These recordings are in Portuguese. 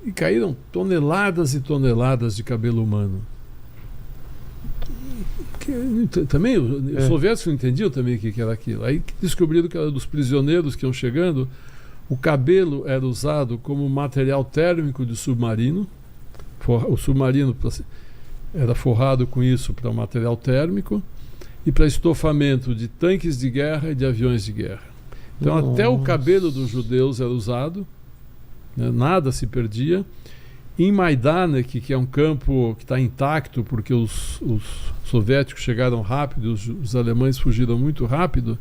E caíram toneladas e toneladas de cabelo humano. Também os soviéticos não entendiam também o que era aquilo. Aí descobriram que era dos prisioneiros que iam chegando, o cabelo era usado como material térmico de submarino. O submarino era forrado com isso para material térmico e para estofamento de tanques de guerra e de aviões de guerra. Então até o cabelo dos judeus era usado, né? Nada se perdia. Em Majdanek, que é um campo que está intacto porque os soviéticos chegaram rápido, os alemães fugiram muito rápido,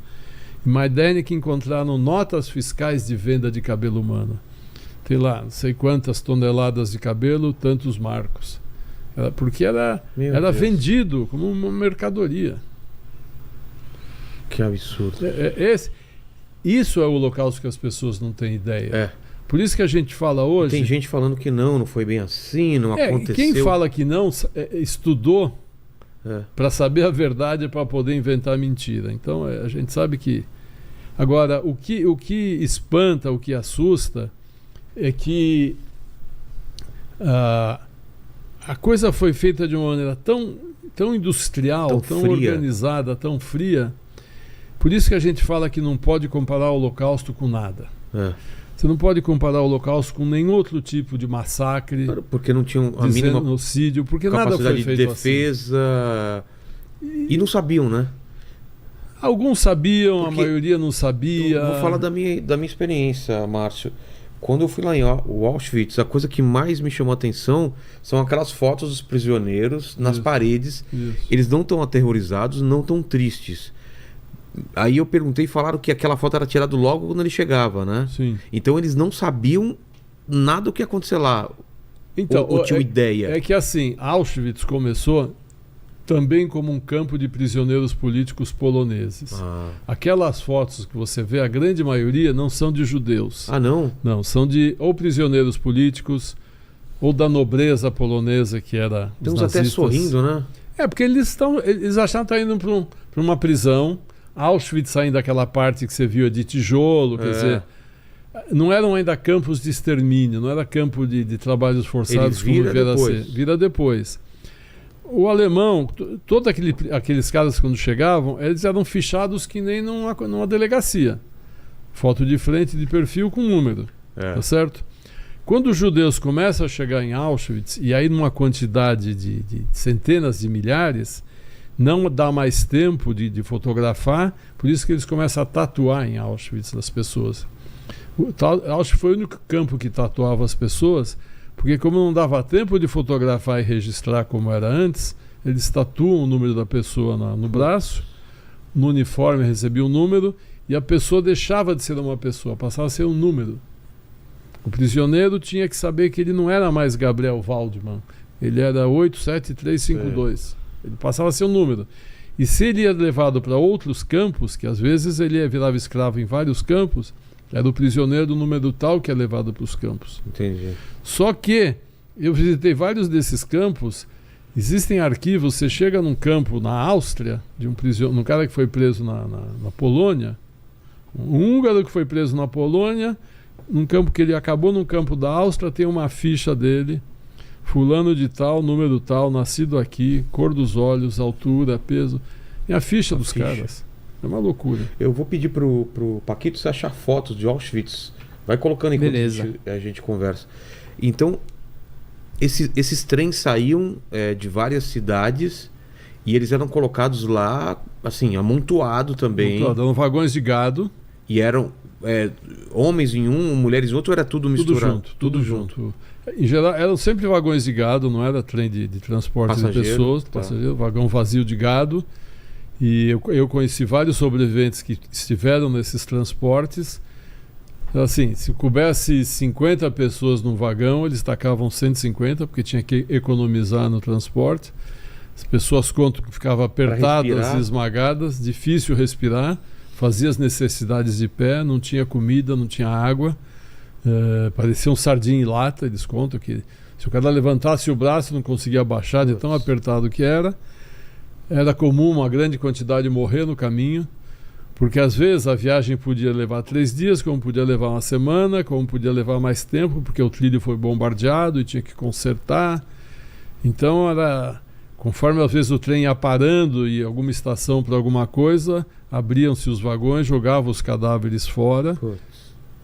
em Majdanek encontraram notas fiscais de venda de cabelo humano. Tem lá, não sei quantas toneladas de cabelo, tantos marcos. Porque era vendido como uma mercadoria. Que absurdo. Isso é o holocausto que as pessoas não têm ideia. Por isso que a gente fala hoje... Tem gente falando que não foi bem assim, não aconteceu. Quem fala que não, estudou para saber a verdade, para poder inventar mentira. Então a gente sabe que... Agora, o que espanta, o que assusta, é que a coisa foi feita de uma maneira tão industrial, tão organizada, tão fria. Por isso que a gente fala que não pode comparar o Holocausto com nada. Você não pode comparar o Holocausto com nenhum outro tipo de massacre. Porque não tinha a mínima genocídio, porque nada foi feito de defesa assim. E não sabiam, né? Alguns sabiam, a maioria não sabia. Eu vou falar da minha experiência, Márcio. Quando eu fui lá em Auschwitz, a coisa que mais me chamou a atenção são aquelas fotos dos prisioneiros nas paredes. Eles não estão aterrorizados, não estão tristes. Aí eu perguntei e falaram que aquela foto era tirada logo quando ele chegava, né? Sim. Então eles não sabiam nada do que ia acontecer lá. Então, ou tinham ideia. É que assim, Auschwitz começou também como um campo de prisioneiros políticos poloneses. Aquelas fotos que você vê, a grande maioria não são de judeus. Não? Não, são de ou prisioneiros políticos ou da nobreza polonesa, que era os nazistas. Até sorrindo, né? Porque eles acharam que estavam indo para uma prisão. Auschwitz saindo daquela parte que você viu de tijolo, quer dizer, não eram ainda campos de extermínio, não era campo de trabalhos forçados como vira depois. O alemão, todos aqueles caras quando chegavam, eles eram fichados que nem numa delegacia. Foto de frente, de perfil com número, tá certo? Quando os judeus começam a chegar em Auschwitz, e aí numa quantidade de centenas de milhares, não dá mais tempo de fotografar, por isso que eles começam a tatuar em Auschwitz as pessoas. Auschwitz foi o único campo que tatuava as pessoas, porque como não dava tempo de fotografar e registrar como era antes, eles tatuam o número da pessoa no braço, no uniforme recebia um número, e a pessoa deixava de ser uma pessoa, passava a ser um número. O prisioneiro tinha que saber que ele não era mais Gabriel Waldman, ele era 87352. Ele passava a ser um número. E se ele ia levado para outros campos, que às vezes ele virava escravo em vários campos, era o prisioneiro do número tal que é levado para os campos. Entendi. Só que eu visitei vários desses campos, existem arquivos, você chega num campo na Áustria, de um cara que foi preso na Polônia, um húngaro que foi preso na Polônia, num campo que ele acabou num campo da Áustria, tem uma ficha dele, fulano de tal, número tal, nascido aqui, cor dos olhos, altura, peso. E a ficha dos caras. É uma loucura. Eu vou pedir pro Paquito você achar fotos de Auschwitz. Vai colocando enquanto a gente conversa. Então, esses trens saíam de várias cidades e eles eram colocados lá, assim, amontoado também. Eram vagões de gado. E eram homens em um, mulheres em outro, era tudo misturado? Tudo junto. Em geral, eram sempre vagões de gado, não era trem de transporte de pessoas, vagão vazio de gado. E eu conheci vários sobreviventes que estiveram nesses transportes. Assim, se coubesse 50 pessoas num vagão, eles tacavam 150, porque tinha que economizar no transporte. As pessoas contam que ficavam apertadas e esmagadas, difícil respirar, fazia as necessidades de pé, não tinha comida, não tinha água. Parecia um sardinha em lata. Eles contam que se o cara levantasse o braço não conseguia abaixar de tão apertado que era. Era comum uma grande quantidade morrer no caminho. Porque às vezes a viagem podia levar 3 dias, como podia levar uma semana, como podia levar mais tempo, porque o trilho foi bombardeado e tinha que consertar. Então conforme às vezes o trem ia parando e alguma estação para alguma coisa, abriam-se os vagões, jogavam os cadáveres fora,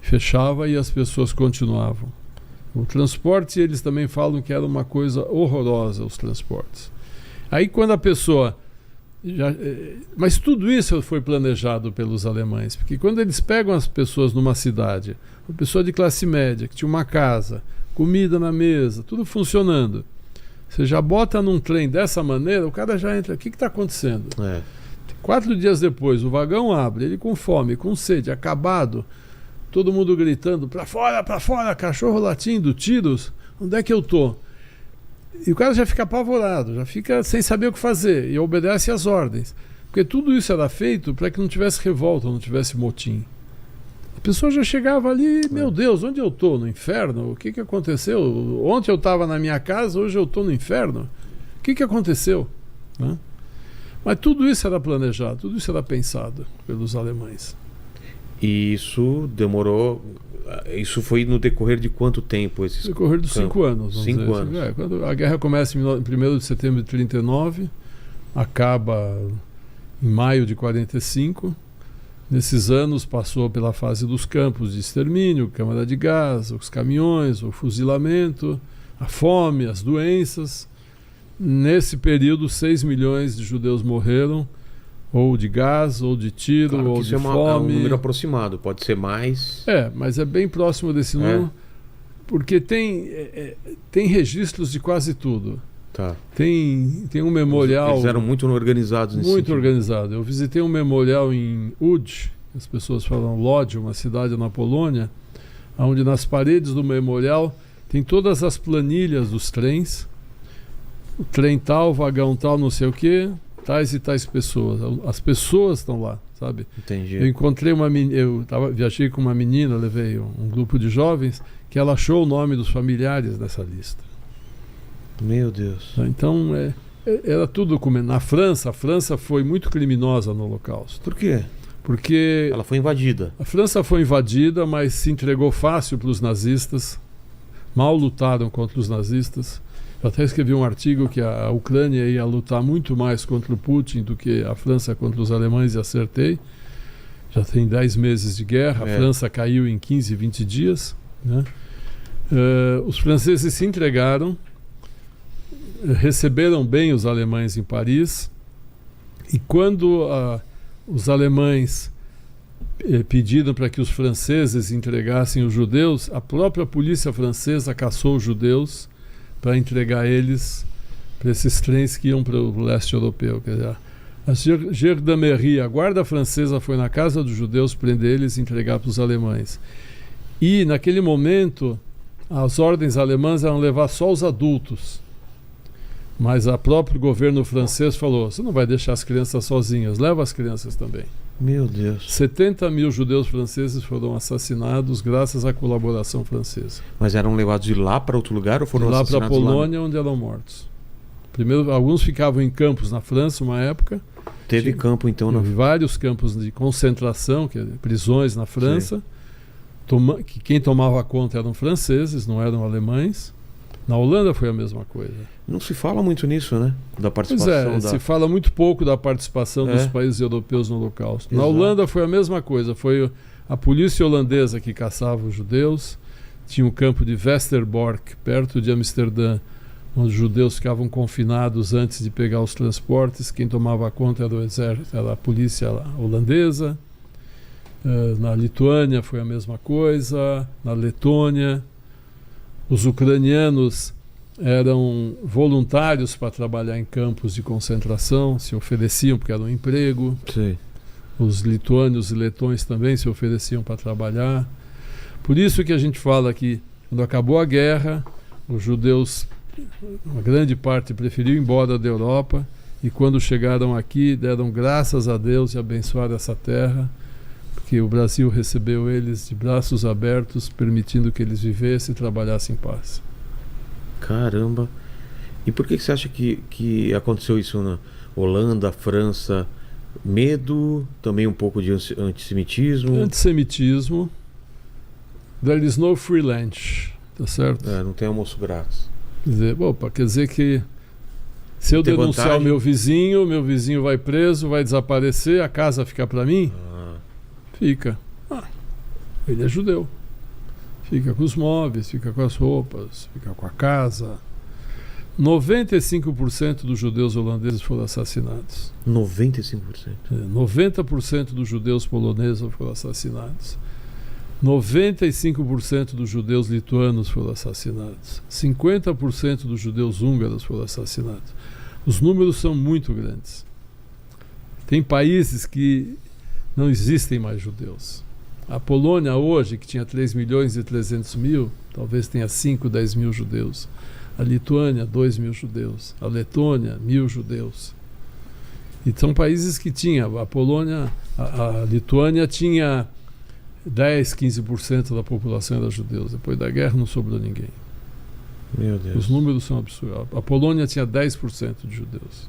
fechava e as pessoas continuavam. O transporte, eles também falam que era uma coisa horrorosa, os transportes. Aí quando a pessoa... mas tudo isso foi planejado pelos alemães, porque quando eles pegam as pessoas numa cidade, uma pessoa de classe média, que tinha uma casa, comida na mesa, tudo funcionando, você já bota num trem dessa maneira, o cara já entra, o que está acontecendo? 4 dias depois, o vagão abre, ele com fome, com sede, acabado, todo mundo gritando, para fora, cachorro latindo, tiros, onde é que eu tô? E o cara já fica apavorado, já fica sem saber o que fazer e obedece às ordens. Porque tudo isso era feito para que não tivesse revolta, não tivesse motim. A pessoa já chegava ali, meu Deus, onde eu estou? No inferno? O que aconteceu? Ontem eu estava na minha casa, hoje eu estou no inferno. O que aconteceu? Né? Mas tudo isso era planejado, tudo isso era pensado pelos alemães. E isso demorou... Isso foi no decorrer de quanto tempo? No decorrer dos 5 anos. 5 anos. Quando a guerra começa em 1º de setembro de 1939, acaba em maio de 1945. Nesses anos passou pela fase dos campos de extermínio, câmara de gás, os caminhões, o fuzilamento, a fome, as doenças. Nesse período, 6 milhões de judeus morreram, ou de gás, ou de tiro, claro, ou de fome. É um número aproximado, pode ser mais. Mas é bem próximo desse número, porque tem registros de quase tudo. Tá. Tem um memorial... Eles eram muito organizados nesse Muito sentido. organizado. Eu visitei um memorial em Łódź, as pessoas falam Lodz, uma cidade na Polônia, onde nas paredes do memorial tem todas as planilhas dos trens, o trem tal, vagão tal, não sei o quê, tais e tais pessoas. As pessoas estão lá, sabe? Entendi. Eu encontrei uma menina, viajei com uma menina, levei um grupo de jovens, que ela achou o nome dos familiares nessa lista. Meu Deus. Então, era tudo documentado. A França foi muito criminosa no Holocausto. Por quê? Porque... Ela foi invadida. A França foi invadida, mas se entregou fácil para os nazistas. Mal lutaram contra os nazistas. Eu até escrevi um artigo que a Ucrânia ia lutar muito mais contra o Putin do que a França contra os alemães, e acertei. Já tem 10 meses de guerra, a França caiu em 15, 20 dias. Né? Os franceses se entregaram, receberam bem os alemães em Paris, e quando os alemães pediram para que os franceses entregassem os judeus, a própria polícia francesa caçou os judeus para entregar eles para esses trens que iam para o leste europeu. Quer dizer, a Gendarmerie, a guarda francesa, foi na casa dos judeus prender eles e entregar para os alemães. E naquele momento as ordens alemãs eram levar só os adultos. Mas o próprio governo francês falou, você não vai deixar as crianças sozinhas, leva as crianças também. Meu Deus. 70 mil judeus franceses foram assassinados graças à colaboração francesa. Mas eram levados de lá para outro lugar ou foram de lá assassinados para a Polônia, onde eram mortos. Primeiro, alguns ficavam em campos na França, uma época. Teve campo, então, Teve vários campos de concentração, prisões na França. Que quem tomava conta eram franceses, não eram alemães. Na Holanda foi a mesma coisa. Não se fala muito nisso, né? Da participação. Se fala muito pouco da participação dos países europeus no Holocausto. Na Holanda foi a mesma coisa. Foi a polícia holandesa que caçava os judeus. Tinha o campo de Westerbork, perto de Amsterdã, onde os judeus ficavam confinados antes de pegar os transportes. Quem tomava conta era o exército, era a polícia holandesa. Na Lituânia foi a mesma coisa. Na Letônia. Os ucranianos eram voluntários para trabalhar em campos de concentração, se ofereciam porque era um emprego. Sim. Os lituanos e letões também se ofereciam para trabalhar. Por isso que a gente fala que, quando acabou a guerra, os judeus, uma grande parte, preferiu ir embora da Europa, e quando chegaram aqui, deram graças a Deus e abençoaram essa terra, que o Brasil recebeu eles de braços abertos, permitindo que eles vivessem e trabalhassem em paz. Caramba! E por que você acha que aconteceu isso na Holanda, França, Medo, também um pouco de antissemitismo. Antissemitismo. There is no free lunch, tá certo? Não tem almoço grátis. Quer dizer que se eu denunciar o meu vizinho vai preso, vai desaparecer, a casa fica para mim? Fica. Ele é judeu. Fica com os móveis, fica com as roupas, fica com a casa. 95% dos judeus holandeses foram assassinados. 95%? 90% dos judeus poloneses foram assassinados. 95% dos judeus lituanos foram assassinados. 50% dos judeus húngaros foram assassinados. Os números são muito grandes. Tem países que não existem mais judeus. A Polônia hoje, que tinha 3.300.000, talvez tenha 5, 10 mil judeus. A Lituânia, 2 mil judeus. A Letônia, 1.000 judeus. E são países que tinham. A Polônia, a Lituânia tinha 10, 15% da população era judeus. Depois da guerra não sobrou ninguém. Meu Deus. Os números são absurdos. A Polônia tinha 10% de judeus.